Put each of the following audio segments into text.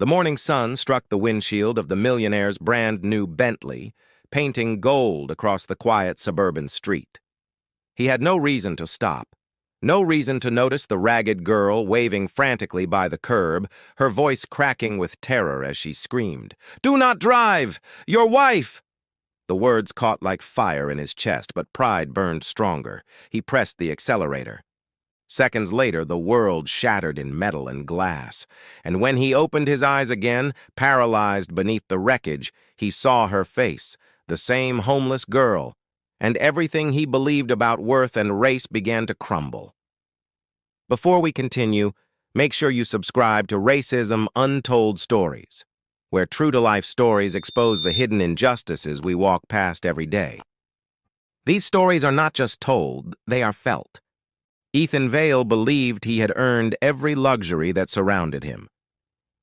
The morning sun struck the windshield of the Millionaire's brand-new Bentley, painting gold across the quiet suburban street. He had no reason to stop, no reason to notice the ragged girl waving frantically by the curb, her voice cracking with terror as she screamed, "Do not drive! Your wife!" The words caught like fire in his chest, but pride burned stronger. He pressed the accelerator. Seconds later, the world shattered in metal and glass, and when he opened his eyes again, paralyzed beneath the wreckage, he saw her face, the same homeless girl, and everything he believed about worth and race began to crumble. Before we continue, make sure you subscribe to Racism Untold Stories, where true-to-life stories expose the hidden injustices we walk past every day. These stories are not just told, they are felt. Ethan Vale believed he had earned every luxury that surrounded him.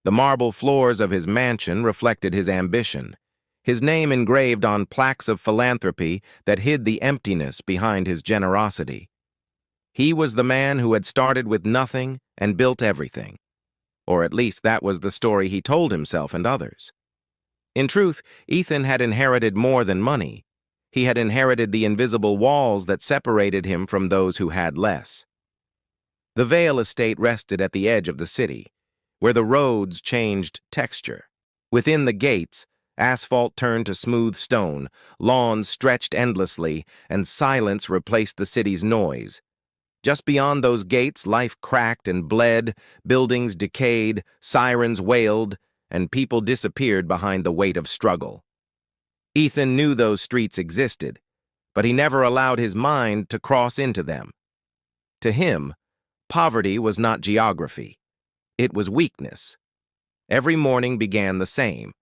The marble floors of his mansion reflected his ambition, his name engraved on plaques of philanthropy that hid the emptiness behind his generosity. He was the man who had started with nothing and built everything. Or at least that was the story he told himself and others. In truth, Ethan had inherited more than money. He had inherited the invisible walls that separated him from those who had less. The Vale estate rested at the edge of the city, where the roads changed texture. Within the gates, asphalt turned to smooth stone, lawns stretched endlessly, and silence replaced the city's noise. Just beyond those gates, life cracked and bled, buildings decayed, sirens wailed, and people disappeared behind the weight of struggle. Ethan knew those streets existed, but he never allowed his mind to cross into them. To him, poverty was not geography. It was weakness. Every morning began the same.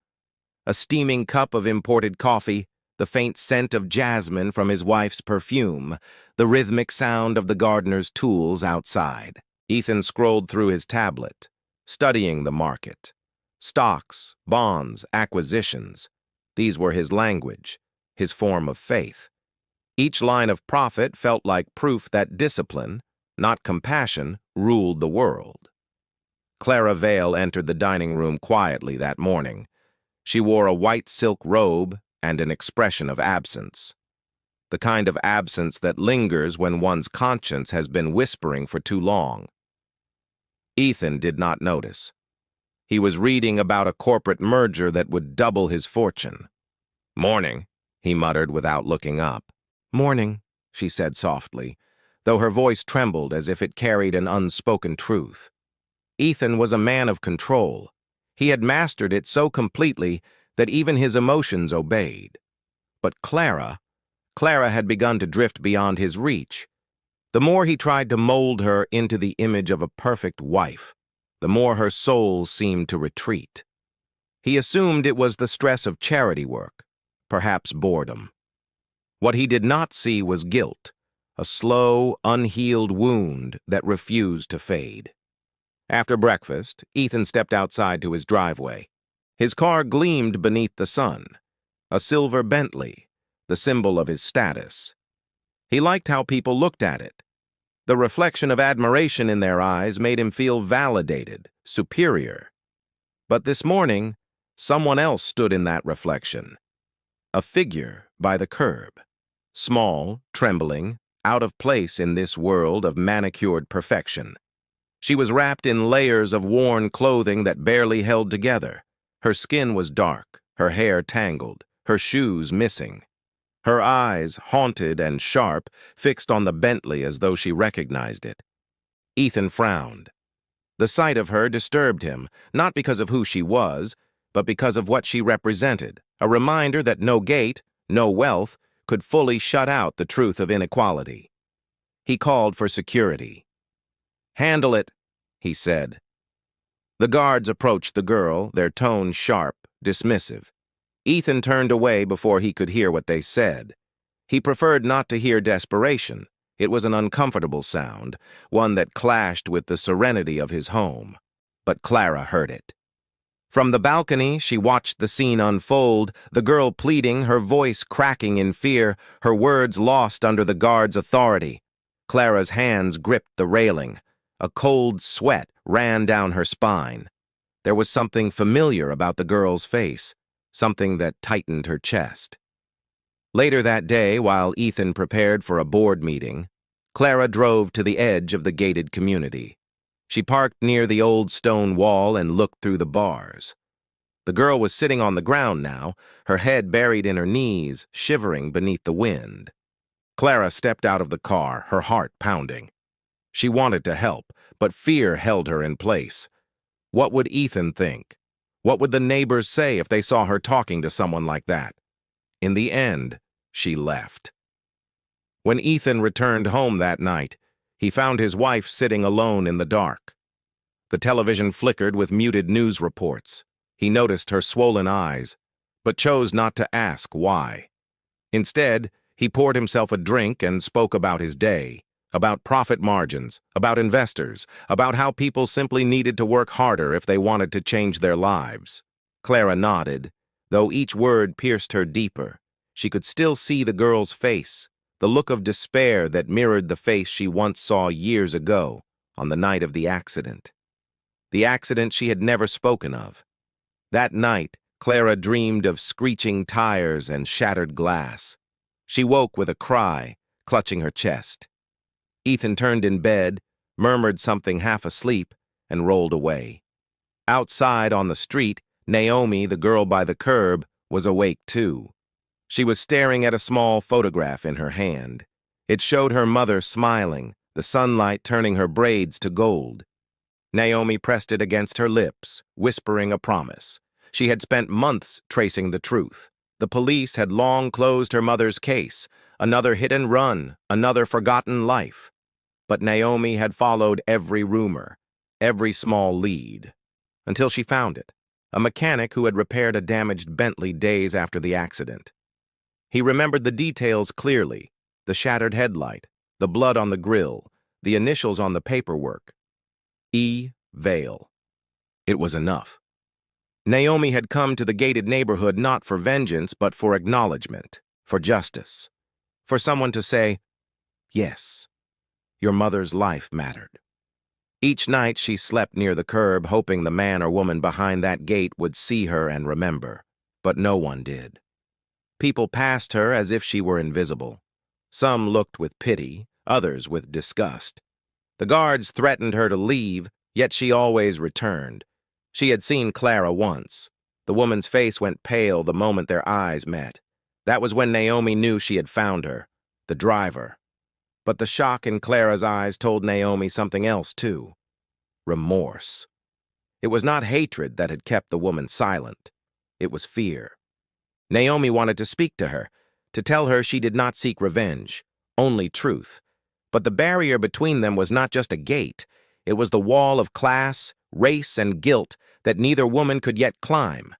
A steaming cup of imported coffee, the faint scent of jasmine from his wife's perfume, the rhythmic sound of the gardener's tools outside. Ethan scrolled through his tablet, studying the market. Stocks, bonds, acquisitions. These were his language, his form of faith. Each line of profit felt like proof that discipline, not compassion, ruled the world. Clara Vale entered the dining room quietly that morning. She wore a white silk robe and an expression of absence. The kind of absence that lingers when one's conscience has been whispering for too long. Ethan did not notice. He was reading about a corporate merger that would double his fortune. "Morning," he muttered without looking up. "Morning," she said softly, though her voice trembled as if it carried an unspoken truth. Ethan was a man of control. He had mastered it so completely that even his emotions obeyed. But Clara had begun to drift beyond his reach. The more he tried to mold her into the image of a perfect wife, the more her soul seemed to retreat. He assumed it was the stress of charity work, perhaps boredom. What he did not see was guilt, a slow, unhealed wound that refused to fade. After breakfast, Ethan stepped outside to his driveway. His car gleamed beneath the sun, a silver Bentley, the symbol of his status. He liked how people looked at it. The reflection of admiration in their eyes made him feel validated, superior. But this morning, someone else stood in that reflection. A figure by the curb. Small, trembling, out of place in this world of manicured perfection. She was wrapped in layers of worn clothing that barely held together. Her skin was dark, her hair tangled, her shoes missing. Her eyes, haunted and sharp, fixed on the Bentley as though she recognized it. Ethan frowned. The sight of her disturbed him, not because of who she was, but because of what she represented, a reminder that no gate, no wealth, could fully shut out the truth of inequality. He called for security. "Handle it," he said. The guards approached the girl, their tone sharp, dismissive. Ethan turned away before he could hear what they said. He preferred not to hear desperation. It was an uncomfortable sound, one that clashed with the serenity of his home. But Clara heard it. From the balcony, she watched the scene unfold, the girl pleading, her voice cracking in fear, her words lost under the guard's authority. Clara's hands gripped the railing. A cold sweat ran down her spine. There was something familiar about the girl's face, something that tightened her chest. Later that day, while Ethan prepared for a board meeting, Clara drove to the edge of the gated community. She parked near the old stone wall and looked through the bars. The girl was sitting on the ground now, her head buried in her knees, shivering beneath the wind. Clara stepped out of the car, her heart pounding. She wanted to help, but fear held her in place. What would Ethan think? What would the neighbors say if they saw her talking to someone like that? In the end, she left. When Ethan returned home that night, he found his wife sitting alone in the dark. The television flickered with muted news reports. He noticed her swollen eyes, but chose not to ask why. Instead, he poured himself a drink and spoke about his day, about profit margins, about investors, about how people simply needed to work harder if they wanted to change their lives. Clara nodded, though each word pierced her deeper. She could still see the girl's face, the look of despair that mirrored the face she once saw years ago, on the night of the accident. The accident she had never spoken of. That night, Clara dreamed of screeching tires and shattered glass. She woke with a cry, clutching her chest. Ethan turned in bed, murmured something half asleep, and rolled away. Outside on the street, Naomi, the girl by the curb, was awake too. She was staring at a small photograph in her hand. It showed her mother smiling, the sunlight turning her braids to gold. Naomi pressed it against her lips, whispering a promise. She had spent months tracing the truth. The police had long closed her mother's case, another hit and run, another forgotten life. But Naomi had followed every rumor, every small lead, until she found it, a mechanic who had repaired a damaged Bentley days after the accident. He remembered the details clearly, the shattered headlight, the blood on the grill, the initials on the paperwork. E. Vale. It was enough. Naomi had come to the gated neighborhood not for vengeance, but for acknowledgement, for justice, for someone to say, yes, your mother's life mattered. Each night she slept near the curb, hoping the man or woman behind that gate would see her and remember, but no one did. People passed her as if she were invisible. Some looked with pity, others with disgust. The guards threatened her to leave, yet she always returned. She had seen Clara once. The woman's face went pale the moment their eyes met. That was when Naomi knew she had found her, the driver. But the shock in Clara's eyes told Naomi something else, too. Remorse. It was not hatred that had kept the woman silent. It was fear. Naomi wanted to speak to her, to tell her she did not seek revenge, only truth. But the barrier between them was not just a gate. It was the wall of class, race, and guilt that neither woman could yet climb.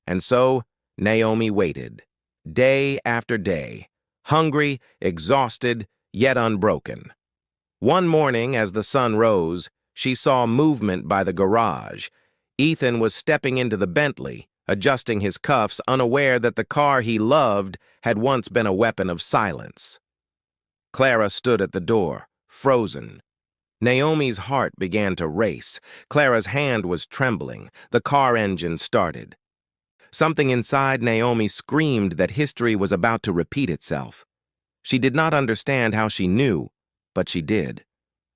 And so, Naomi waited, day after day, hungry, exhausted, yet unbroken. One morning, as the sun rose, she saw movement by the garage. Ethan was stepping into the Bentley, adjusting his cuffs, unaware that the car he loved had once been a weapon of silence. Clara stood at the door, frozen. Naomi's heart began to race. Clara's hand was trembling. The car engine started. Something inside Naomi screamed that history was about to repeat itself. She did not understand how she knew, but she did.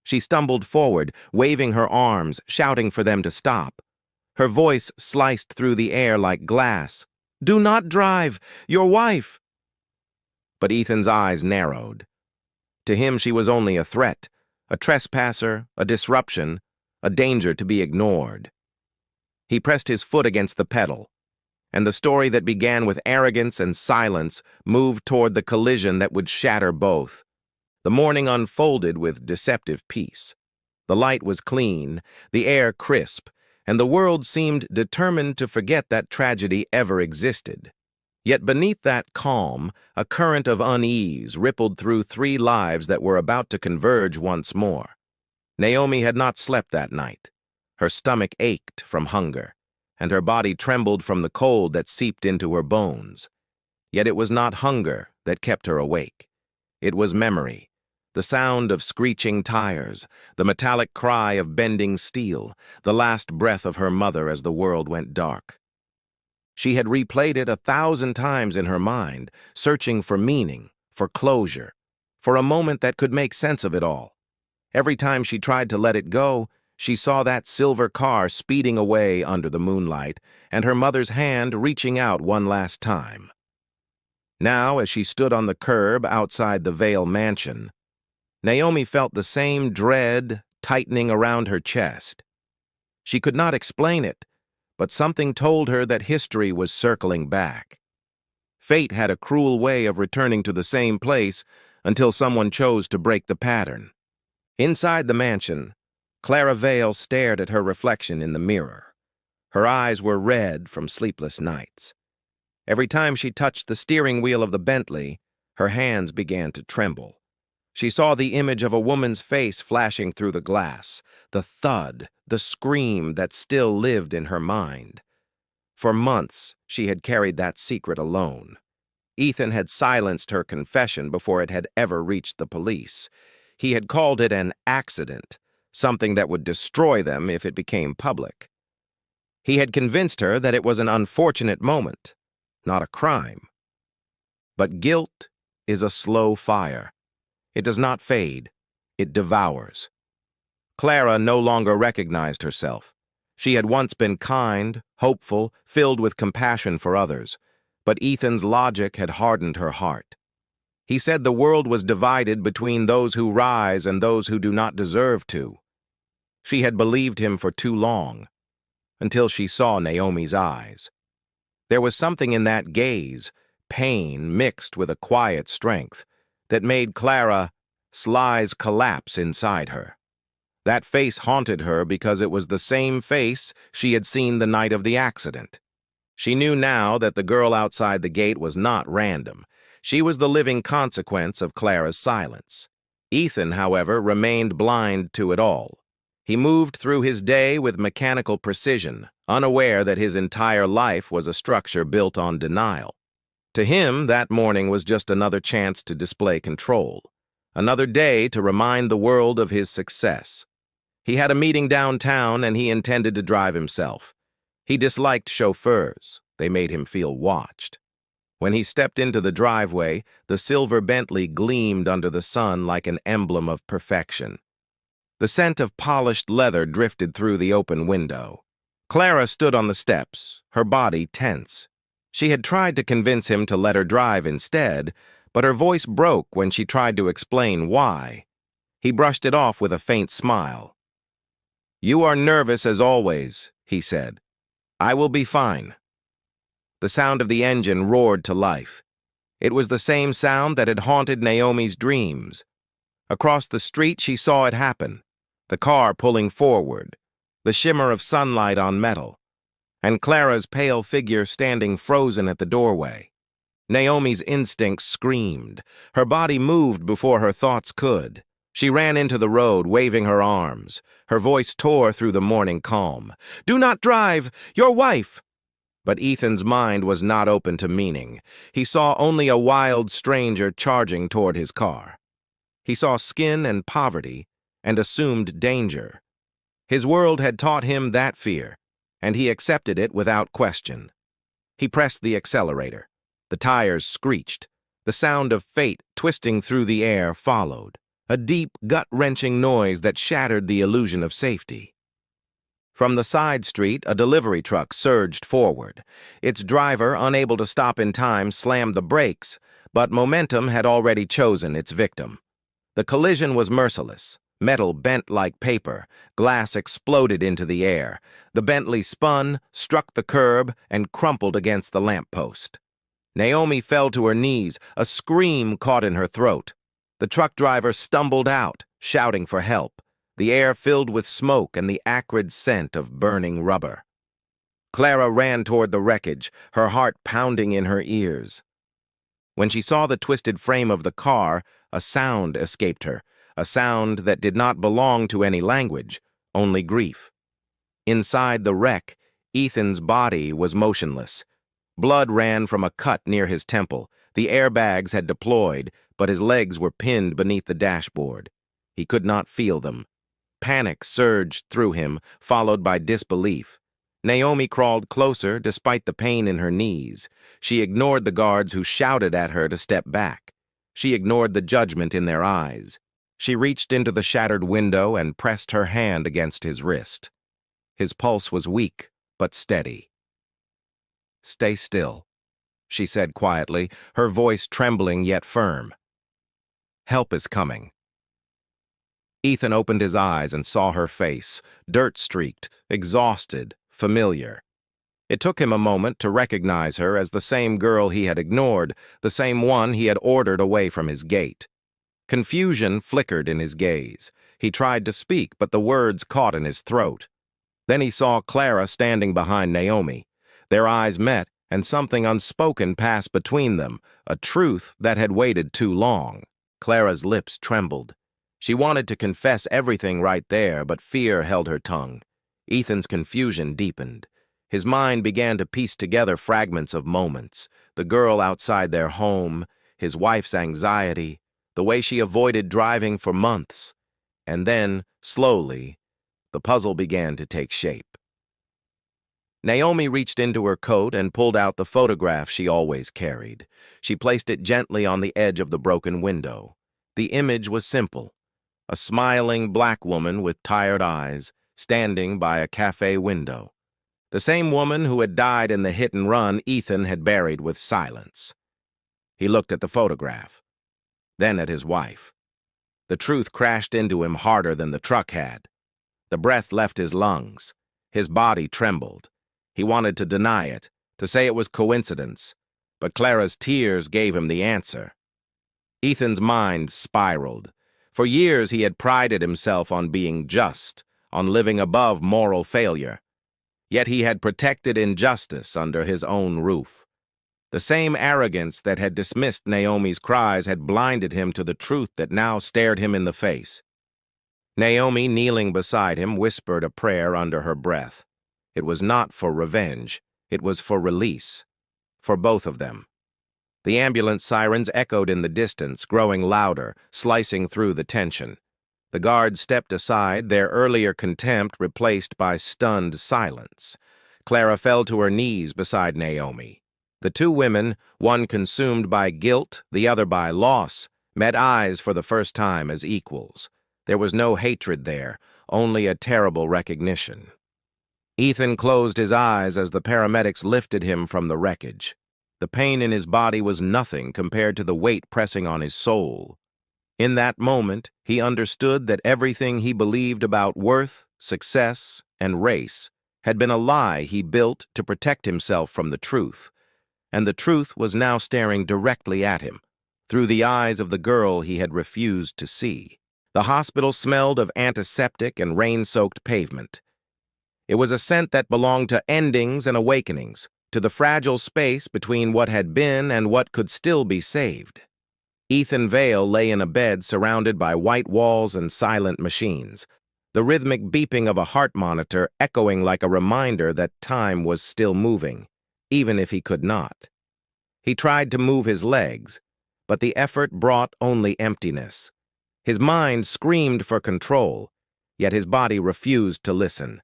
She stumbled forward, waving her arms, shouting for them to stop. Her voice sliced through the air like glass. "Do not drive! Your wife!" But Ethan's eyes narrowed. To him she was only a threat, a trespasser, a disruption, a danger to be ignored. He pressed his foot against the pedal, and the story that began with arrogance and silence moved toward the collision that would shatter both. The morning unfolded with deceptive peace. The light was clean, the air crisp, and the world seemed determined to forget that tragedy ever existed. Yet beneath that calm, a current of unease rippled through three lives that were about to converge once more. Naomi had not slept that night. Her stomach ached from hunger, and her body trembled from the cold that seeped into her bones. Yet it was not hunger that kept her awake. It was memory, The sound of screeching tires, the metallic cry of bending steel, the last breath of her mother as the world went dark. She had replayed it 1,000 times in her mind, searching for meaning, for closure, for a moment that could make sense of it all. Every time she tried to let it go, she saw that silver car speeding away under the moonlight, and her mother's hand reaching out one last time. Now, as she stood on the curb outside the Vale mansion, Naomi felt the same dread tightening around her chest. She could not explain it, but something told her that history was circling back. Fate had a cruel way of returning to the same place until someone chose to break the pattern. Inside the mansion, Clara Vale stared at her reflection in the mirror. Her eyes were red from sleepless nights. Every time she touched the steering wheel of the Bentley, her hands began to tremble. She saw the image of a woman's face flashing through the glass, the thud, the scream that still lived in her mind. For months, she had carried that secret alone. Ethan had silenced her confession before it had ever reached the police. He had called it an accident, something that would destroy them if it became public. He had convinced her that it was an unfortunate moment, not a crime. But guilt is a slow fire. It does not fade, it devours. Clara no longer recognized herself. She had once been kind, hopeful, filled with compassion for others, but Ethan's logic had hardened her heart. He said the world was divided between those who rise and those who do not deserve to. She had believed him for too long, until she saw Naomi's eyes. There was something in that gaze, pain mixed with a quiet strength, that made Clara's lies collapse inside her. That face haunted her because it was the same face she had seen the night of the accident. She knew now that the girl outside the gate was not random. She was the living consequence of Clara's silence. Ethan, however, remained blind to it all. He moved through his day with mechanical precision, unaware that his entire life was a structure built on denial. To him, that morning was just another chance to display control, another day to remind the world of his success. He had a meeting downtown and he intended to drive himself. He disliked chauffeurs. They made him feel watched. When he stepped into the driveway, the silver Bentley gleamed under the sun like an emblem of perfection. The scent of polished leather drifted through the open window. Clara stood on the steps, her body tense. She had tried to convince him to let her drive instead, but her voice broke when she tried to explain why. He brushed it off with a faint smile. "You are nervous as always," he said. "I will be fine." The sound of the engine roared to life. It was the same sound that had haunted Naomi's dreams. Across the street, she saw it happen, the car pulling forward, the shimmer of sunlight on metal, and Clara's pale figure standing frozen at the doorway. Naomi's instincts screamed. Her body moved before her thoughts could. She ran into the road, waving her arms. Her voice tore through the morning calm. "Do not drive! Your wife!" But Ethan's mind was not open to meaning. He saw only a wild stranger charging toward his car. He saw skin and poverty and assumed danger. His world had taught him that fear, and he accepted it without question. He pressed the accelerator. The tires screeched. The sound of fate twisting through the air followed, a deep, gut-wrenching noise that shattered the illusion of safety. From the side street, a delivery truck surged forward. Its driver, unable to stop in time, slammed the brakes, but momentum had already chosen its victim. The collision was merciless. Metal bent like paper. Glass exploded into the air. The Bentley spun, struck the curb, and crumpled against the lamppost. Naomi fell to her knees, a scream caught in her throat. The truck driver stumbled out, shouting for help. The air filled with smoke and the acrid scent of burning rubber. Clara ran toward the wreckage, her heart pounding in her ears. When she saw the twisted frame of the car, a sound escaped her, a sound that did not belong to any language, only grief. Inside the wreck, Ethan's body was motionless. Blood ran from a cut near his temple. The airbags had deployed, but his legs were pinned beneath the dashboard. He could not feel them. Panic surged through him, followed by disbelief. Naomi crawled closer despite the pain in her knees. She ignored the guards who shouted at her to step back. She ignored the judgment in their eyes. She reached into the shattered window and pressed her hand against his wrist. His pulse was weak, but steady. "Stay still," she said quietly, her voice trembling yet firm. "Help is coming." Ethan opened his eyes and saw her face, dirt-streaked, exhausted, familiar. It took him a moment to recognize her as the same girl he had ignored, the same one he had ordered away from his gate. Confusion flickered in his gaze. He tried to speak, but the words caught in his throat. Then he saw Clara standing behind Naomi. Their eyes met, and something unspoken passed between them, a truth that had waited too long. Clara's lips trembled. She wanted to confess everything right there, but fear held her tongue. Ethan's confusion deepened. His mind began to piece together fragments of moments: the girl outside their home, his wife's anxiety, the way she avoided driving for months. And then, slowly, the puzzle began to take shape. Naomi reached into her coat and pulled out the photograph she always carried. She placed it gently on the edge of the broken window. The image was simple: a smiling black woman with tired eyes, standing by a cafe window. The same woman who had died in the hit-and-run Ethan had buried with silence. He looked at the photograph, then at his wife. The truth crashed into him harder than the truck had. The breath left his lungs. His body trembled. He wanted to deny it, to say it was coincidence, but Clara's tears gave him the answer. Ethan's mind spiraled. For years he had prided himself on being just, on living above moral failure. Yet he had protected injustice under his own roof. The same arrogance that had dismissed Naomi's cries had blinded him to the truth that now stared him in the face. Naomi, kneeling beside him, whispered a prayer under her breath. It was not for revenge. It was for release. For both of them. The ambulance sirens echoed in the distance, growing louder, slicing through the tension. The guards stepped aside, their earlier contempt replaced by stunned silence. Clara fell to her knees beside Naomi. The two women, one consumed by guilt, the other by loss, met eyes for the first time as equals. There was no hatred there, only a terrible recognition. Ethan closed his eyes as the paramedics lifted him from the wreckage. The pain in his body was nothing compared to the weight pressing on his soul. In that moment, he understood that everything he believed about worth, success, and race had been a lie he built to protect himself from the truth. And the truth was now staring directly at him, through the eyes of the girl he had refused to see. The hospital smelled of antiseptic and rain-soaked pavement. It was a scent that belonged to endings and awakenings, to the fragile space between what had been and what could still be saved. Ethan Vale lay in a bed surrounded by white walls and silent machines, the rhythmic beeping of a heart monitor echoing like a reminder that time was still moving, even if he could not. He tried to move his legs, but the effort brought only emptiness. His mind screamed for control, yet his body refused to listen.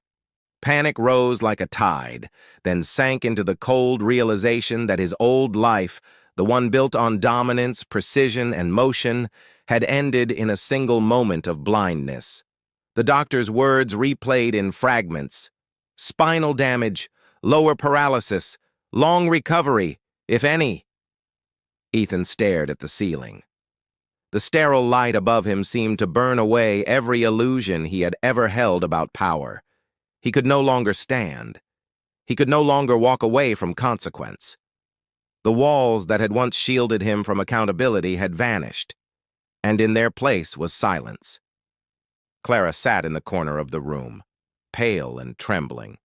Panic rose like a tide, then sank into the cold realization that his old life, the one built on dominance, precision, and motion, had ended in a single moment of blindness. The doctor's words replayed in fragments. Spinal damage, lower paralysis, long recovery, if any. Ethan stared at the ceiling. The sterile light above him seemed to burn away every illusion he had ever held about power. He could no longer stand. He could no longer walk away from consequence. The walls that had once shielded him from accountability had vanished, and in their place was silence. Clara sat in the corner of the room, pale and trembling.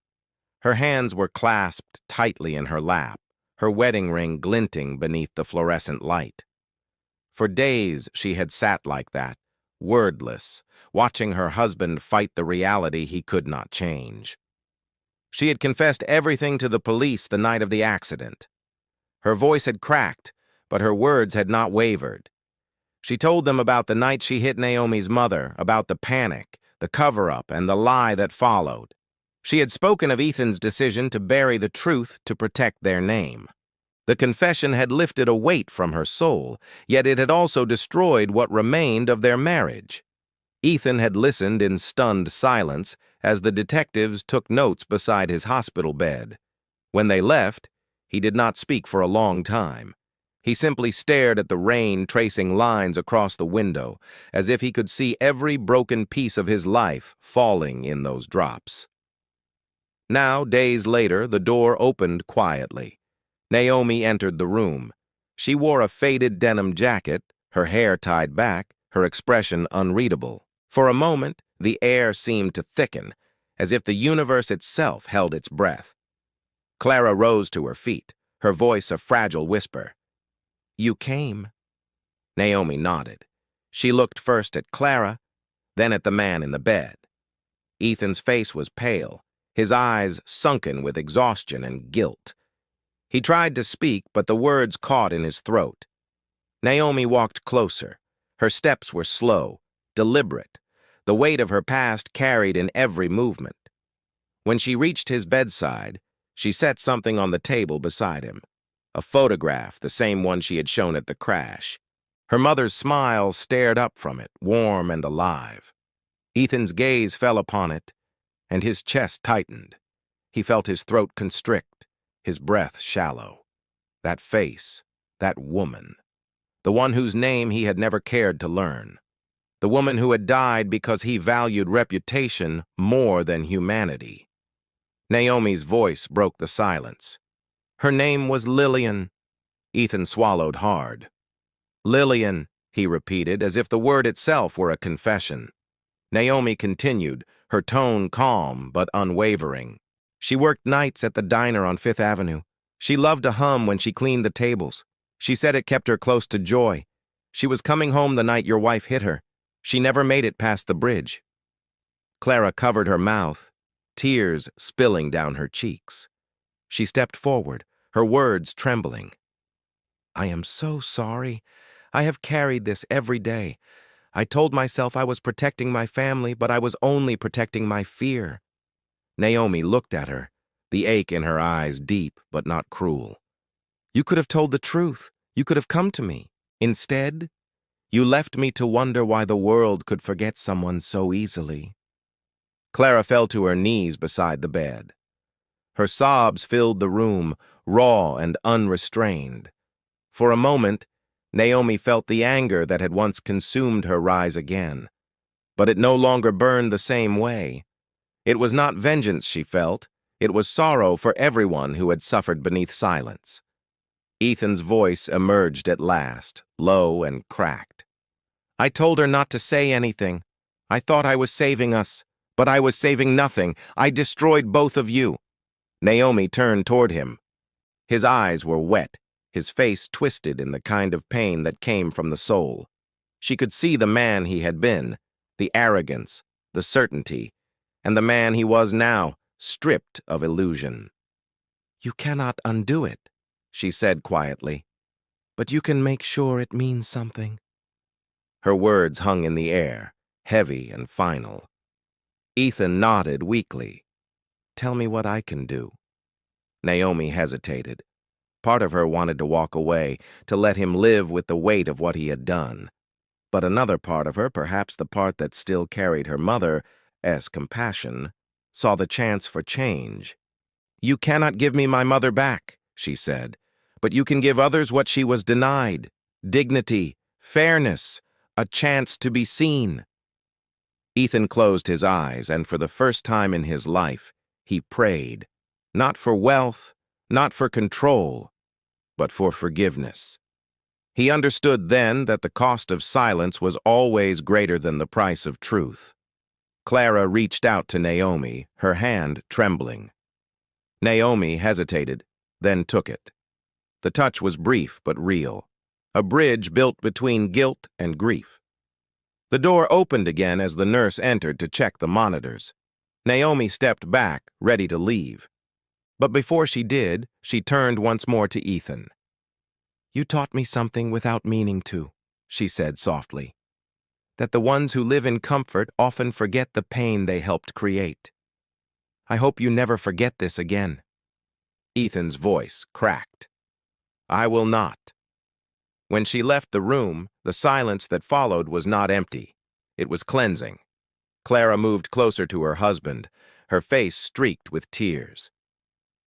Her hands were clasped tightly in her lap, her wedding ring glinting beneath the fluorescent light. For days she had sat like that, wordless, watching her husband fight the reality he could not change. She had confessed everything to the police the night of the accident. Her voice had cracked, but her words had not wavered. She told them about the night she hit Naomi's mother, about the panic, the cover-up, and the lie that followed. She had spoken of Ethan's decision to bury the truth to protect their name. The confession had lifted a weight from her soul, yet it had also destroyed what remained of their marriage. Ethan had listened in stunned silence as the detectives took notes beside his hospital bed. When they left, he did not speak for a long time. He simply stared at the rain tracing lines across the window, as if he could see every broken piece of his life falling in those drops. Now, days later, the door opened quietly. Naomi entered the room. She wore a faded denim jacket, her hair tied back, her expression unreadable. For a moment, the air seemed to thicken, as if the universe itself held its breath. Clara rose to her feet, her voice a fragile whisper. "You came." Naomi nodded. She looked first at Clara, then at the man in the bed. Ethan's face was pale, his eyes sunken with exhaustion and guilt. He tried to speak, but the words caught in his throat. Naomi walked closer. Her steps were slow, deliberate, the weight of her past carried in every movement. When she reached his bedside, she set something on the table beside him. A photograph, the same one she had shown at the crash. Her mother's smile stared up from it, warm and alive. Ethan's gaze fell upon it, and his chest tightened. He felt his throat constrict, his breath shallow. That face, that woman, the one whose name he had never cared to learn. The woman who had died because he valued reputation more than humanity. Naomi's voice broke the silence. Her name was Lillian. Ethan swallowed hard. "Lillian," he repeated, as if the word itself were a confession. Naomi continued, her tone calm but unwavering. "She worked nights at the diner on Fifth Avenue. She loved to hum when she cleaned the tables. She said it kept her close to joy. She was coming home the night your wife hit her. She never made it past the bridge." Clara covered her mouth, tears spilling down her cheeks. She stepped forward, her words trembling. "I am so sorry. I have carried this every day. I told myself I was protecting my family, but I was only protecting my fear." Naomi looked at her, the ache in her eyes deep but not cruel. "You could have told the truth. You could have come to me. Instead, you left me to wonder why the world could forget someone so easily." Clara fell to her knees beside the bed. Her sobs filled the room, raw and unrestrained. For a moment, Naomi felt the anger that had once consumed her rise again. But it no longer burned the same way. It was not vengeance she felt, it was sorrow for everyone who had suffered beneath silence. Ethan's voice emerged at last, low and cracked. "I told her not to say anything. I thought I was saving us, but I was saving nothing. I destroyed both of you." Naomi turned toward him. His eyes were wet, his face twisted in the kind of pain that came from the soul. She could see the man he had been, the arrogance, the certainty, and the man he was now, stripped of illusion. "You cannot undo it," she said quietly, "but you can make sure it means something." Her words hung in the air, heavy and final. Ethan nodded weakly. "Tell me what I can do." Naomi hesitated. Part of her wanted to walk away, to let him live with the weight of what he had done. But another part of her, perhaps the part that still carried her mother as compassion, saw the chance for change. "You cannot give me my mother back," she said, "but you can give others what she was denied: dignity, fairness, a chance to be seen." Ethan closed his eyes, and for the first time in his life, he prayed, not for wealth, not for control, but for forgiveness. He understood then that the cost of silence was always greater than the price of truth. Clara reached out to Naomi, her hand trembling. Naomi hesitated, then took it. The touch was brief but real, a bridge built between guilt and grief. The door opened again as the nurse entered to check the monitors. Naomi stepped back, ready to leave. But before she did, she turned once more to Ethan. You taught me something without meaning to, she said softly. That the ones who live in comfort often forget the pain they helped create. I hope you never forget this again. Ethan's voice cracked. I will not. When she left the room, the silence that followed was not empty. It was cleansing. Clara moved closer to her husband, her face streaked with tears.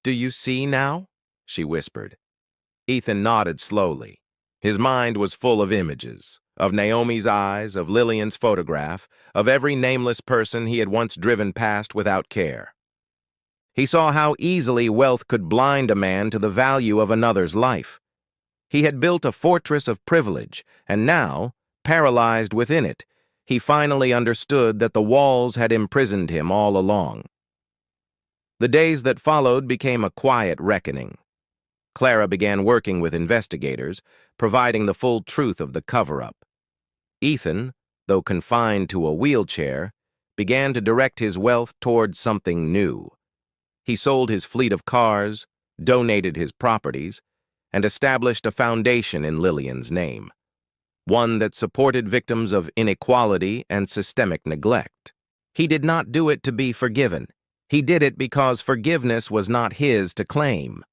Do you see now? She whispered. Ethan nodded slowly. His mind was full of images, of Naomi's eyes, of Lillian's photograph, of every nameless person he had once driven past without care. He saw how easily wealth could blind a man to the value of another's life. He had built a fortress of privilege, and now, paralyzed within it, he finally understood that the walls had imprisoned him all along. The days that followed became a quiet reckoning. Clara began working with investigators, providing the full truth of the cover-up. Ethan, though confined to a wheelchair, began to direct his wealth towards something new. He sold his fleet of cars, donated his properties, and established a foundation in Lillian's name, one that supported victims of inequality and systemic neglect. He did not do it to be forgiven. He did it because forgiveness was not his to claim.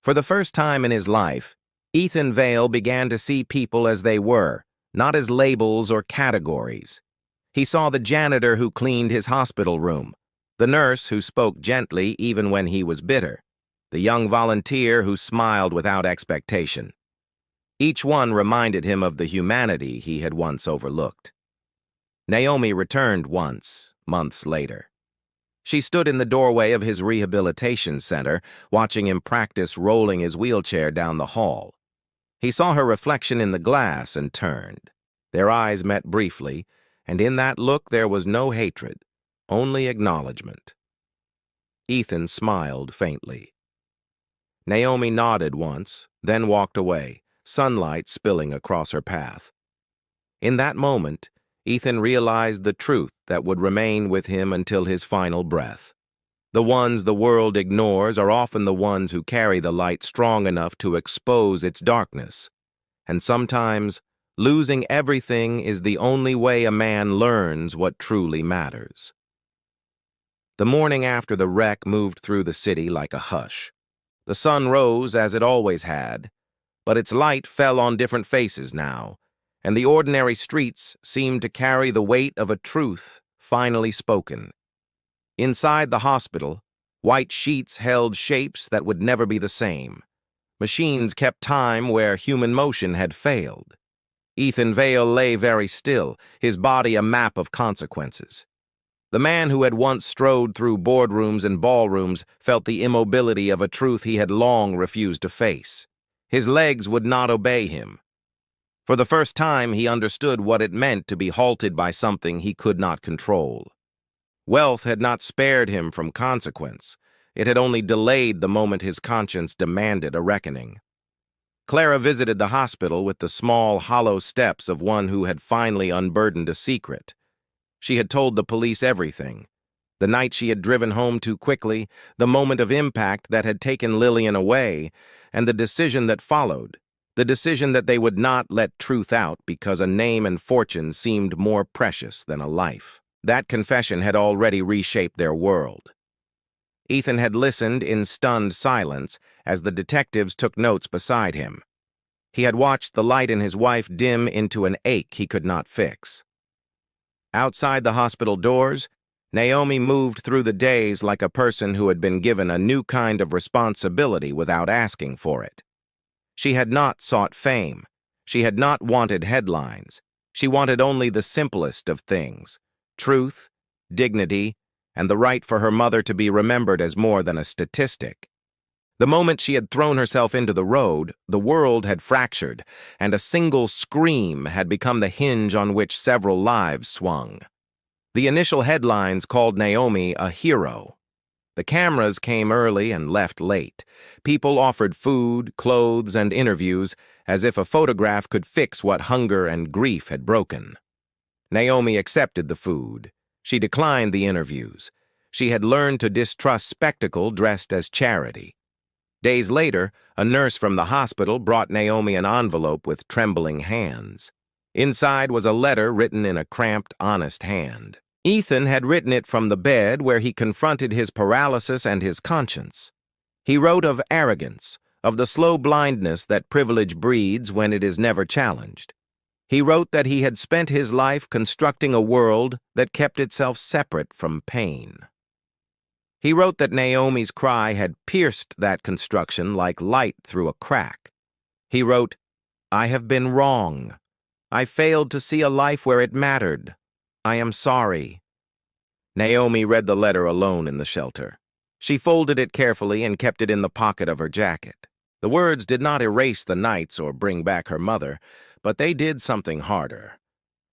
For the first time in his life, Ethan Vale began to see people as they were, not as labels or categories. He saw the janitor who cleaned his hospital room, the nurse who spoke gently even when he was bitter, the young volunteer who smiled without expectation. Each one reminded him of the humanity he had once overlooked. Naomi returned once, months later. She stood in the doorway of his rehabilitation center, watching him practice rolling his wheelchair down the hall. He saw her reflection in the glass and turned. Their eyes met briefly, and in that look there was no hatred, only acknowledgement. Ethan smiled faintly. Naomi nodded once, then walked away, sunlight spilling across her path. In that moment, Ethan realized the truth that would remain with him until his final breath. The ones the world ignores are often the ones who carry the light strong enough to expose its darkness. And sometimes, losing everything is the only way a man learns what truly matters. The morning after the wreck moved through the city like a hush. The sun rose as it always had, but its light fell on different faces now, and the ordinary streets seemed to carry the weight of a truth finally spoken. Inside the hospital, white sheets held shapes that would never be the same. Machines kept time where human motion had failed. Ethan Vale lay very still, his body a map of consequences. The man who had once strode through boardrooms and ballrooms felt the immobility of a truth he had long refused to face. His legs would not obey him. For the first time, he understood what it meant to be halted by something he could not control. Wealth had not spared him from consequence. It had only delayed the moment his conscience demanded a reckoning. Clara visited the hospital with the small, hollow steps of one who had finally unburdened a secret. She had told the police everything. The night she had driven home too quickly, the moment of impact that had taken Lillian away, and the decision that followed. The decision that they would not let truth out because a name and fortune seemed more precious than a life. That confession had already reshaped their world. Ethan had listened in stunned silence as the detectives took notes beside him. He had watched the light in his wife dim into an ache he could not fix. Outside the hospital doors, Naomi moved through the days like a person who had been given a new kind of responsibility without asking for it. She had not sought fame. She had not wanted headlines. She wanted only the simplest of things: truth, dignity, and the right for her mother to be remembered as more than a statistic. The moment she had thrown herself into the road, the world had fractured, and a single scream had become the hinge on which several lives swung. The initial headlines called Naomi a hero. The cameras came early and left late. People offered food, clothes, and interviews, as if a photograph could fix what hunger and grief had broken. Naomi accepted the food. She declined the interviews. She had learned to distrust spectacle dressed as charity. Days later, a nurse from the hospital brought Naomi an envelope with trembling hands. Inside was a letter written in a cramped, honest hand. Ethan had written it from the bed where he confronted his paralysis and his conscience. He wrote of arrogance, of the slow blindness that privilege breeds when it is never challenged. He wrote that he had spent his life constructing a world that kept itself separate from pain. He wrote that Naomi's cry had pierced that construction like light through a crack. He wrote, "I have been wrong. I failed to see a life where it mattered. I am sorry." Naomi read the letter alone in the shelter. She folded it carefully and kept it in the pocket of her jacket. The words did not erase the nights or bring back her mother, but they did something harder.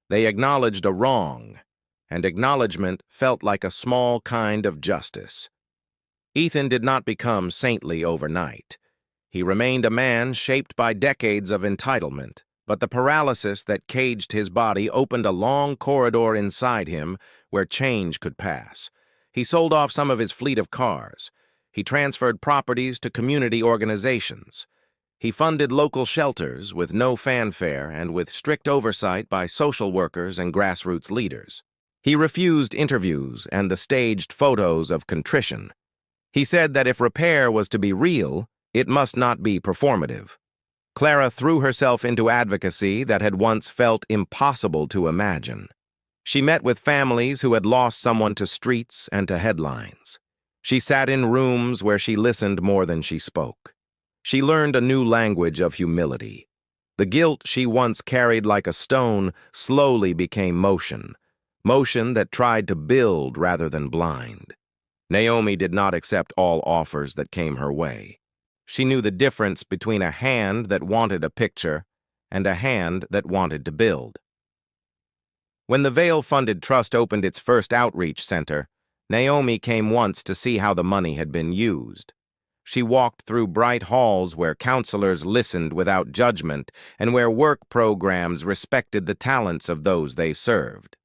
They acknowledged a wrong, and acknowledgement felt like a small kind of justice. Ethan did not become saintly overnight. He remained a man shaped by decades of entitlement, but the paralysis that caged his body opened a long corridor inside him where change could pass. He sold off some of his fleet of cars. He transferred properties to community organizations. He funded local shelters with no fanfare and with strict oversight by social workers and grassroots leaders. He refused interviews and the staged photos of contrition. He said that if repair was to be real, it must not be performative. Clara threw herself into advocacy that had once felt impossible to imagine. She met with families who had lost someone to streets and to headlines. She sat in rooms where she listened more than she spoke. She learned a new language of humility. The guilt she once carried like a stone slowly became motion that tried to build rather than blind. Naomi did not accept all offers that came her way. She knew the difference between a hand that wanted a picture and a hand that wanted to build. When the Vail-funded trust opened its first outreach center, Naomi came once to see how the money had been used. She walked through bright halls where counselors listened without judgment and where work programs respected the talents of those they served.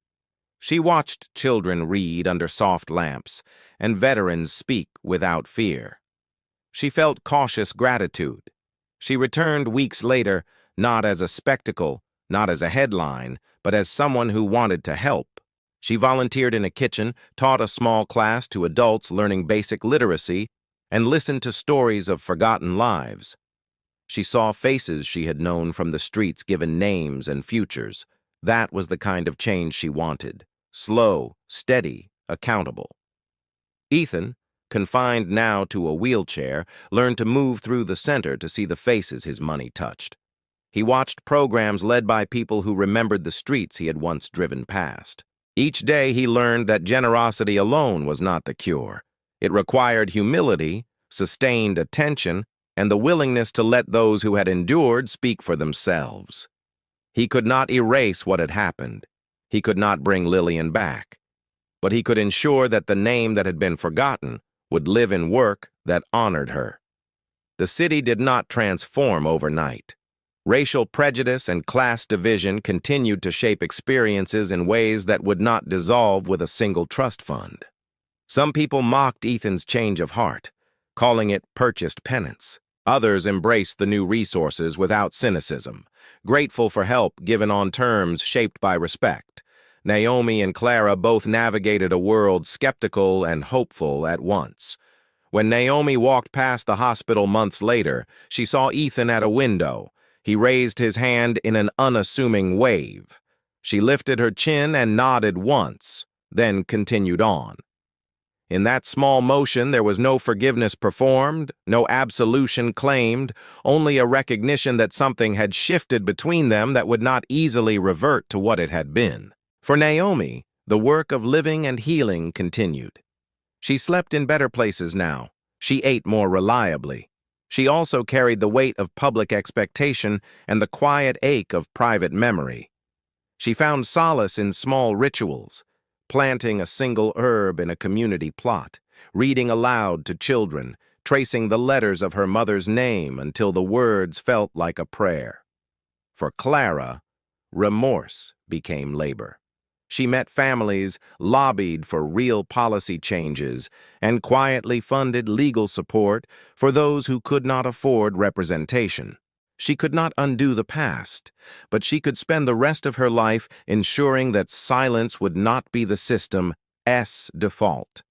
She watched children read under soft lamps and veterans speak without fear. She felt cautious gratitude. She returned weeks later, not as a spectacle, not as a headline, but as someone who wanted to help. She volunteered in a kitchen, taught a small class to adults learning basic literacy, and listened to stories of forgotten lives. She saw faces she had known from the streets given names and futures. That was the kind of change she wanted. Slow, steady, accountable. Ethan, confined now to a wheelchair, learned to move through the center to see the faces his money touched. He watched programs led by people who remembered the streets he had once driven past. Each day he learned that generosity alone was not the cure. It required humility, sustained attention, and the willingness to let those who had endured speak for themselves. He could not erase what had happened. He could not bring Lillian back. But he could ensure that the name that had been forgotten would live in work that honored her. The city did not transform overnight. Racial prejudice and class division continued to shape experiences in ways that would not dissolve with a single trust fund. Some people mocked Ethan's change of heart, calling it purchased penance. Others embraced the new resources without cynicism, grateful for help given on terms shaped by respect. Naomi and Clara both navigated a world skeptical and hopeful at once. When Naomi walked past the hospital months later, she saw Ethan at a window. He raised his hand in an unassuming wave. She lifted her chin and nodded once, then continued on. In that small motion, there was no forgiveness performed, no absolution claimed, only a recognition that something had shifted between them that would not easily revert to what it had been. For Naomi, the work of living and healing continued. She slept in better places now. She ate more reliably. She also carried the weight of public expectation and the quiet ache of private memory. She found solace in small rituals, planting a single herb in a community plot, reading aloud to children, tracing the letters of her mother's name until the words felt like a prayer. For Clara, remorse became labor. She met families, lobbied for real policy changes, and quietly funded legal support for those who could not afford representation. She could not undo the past, but she could spend the rest of her life ensuring that silence would not be the system's default.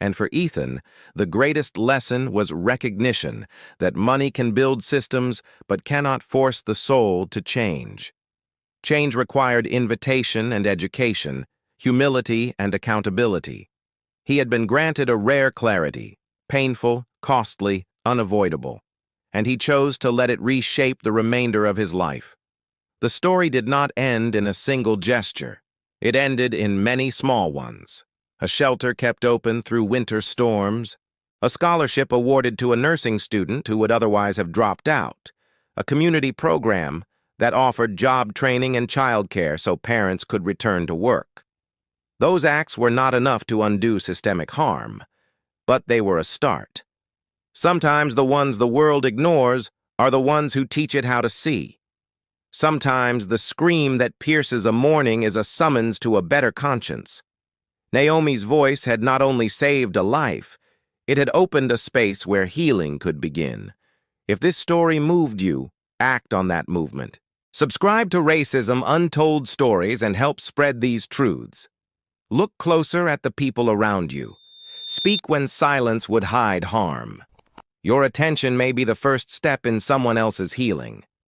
And for Ethan, the greatest lesson was recognition that money can build systems but cannot force the soul to change. Change required invitation and education, humility and accountability. He had been granted a rare clarity, painful, costly, unavoidable, and he chose to let it reshape the remainder of his life. The story did not end in a single gesture. It ended in many small ones. A shelter kept open through winter storms, a scholarship awarded to a nursing student who would otherwise have dropped out, a community program that offered job training and childcare so parents could return to work. Those acts were not enough to undo systemic harm, but they were a start. Sometimes the ones the world ignores are the ones who teach it how to see. Sometimes the scream that pierces a morning is a summons to a better conscience. Naomi's voice had not only saved a life, it had opened a space where healing could begin. If this story moved you, act on that movement. Subscribe to Racism Untold Stories and help spread these truths. Look closer at the people around you. Speak when silence would hide harm. Your attention may be the first step in someone else's healing.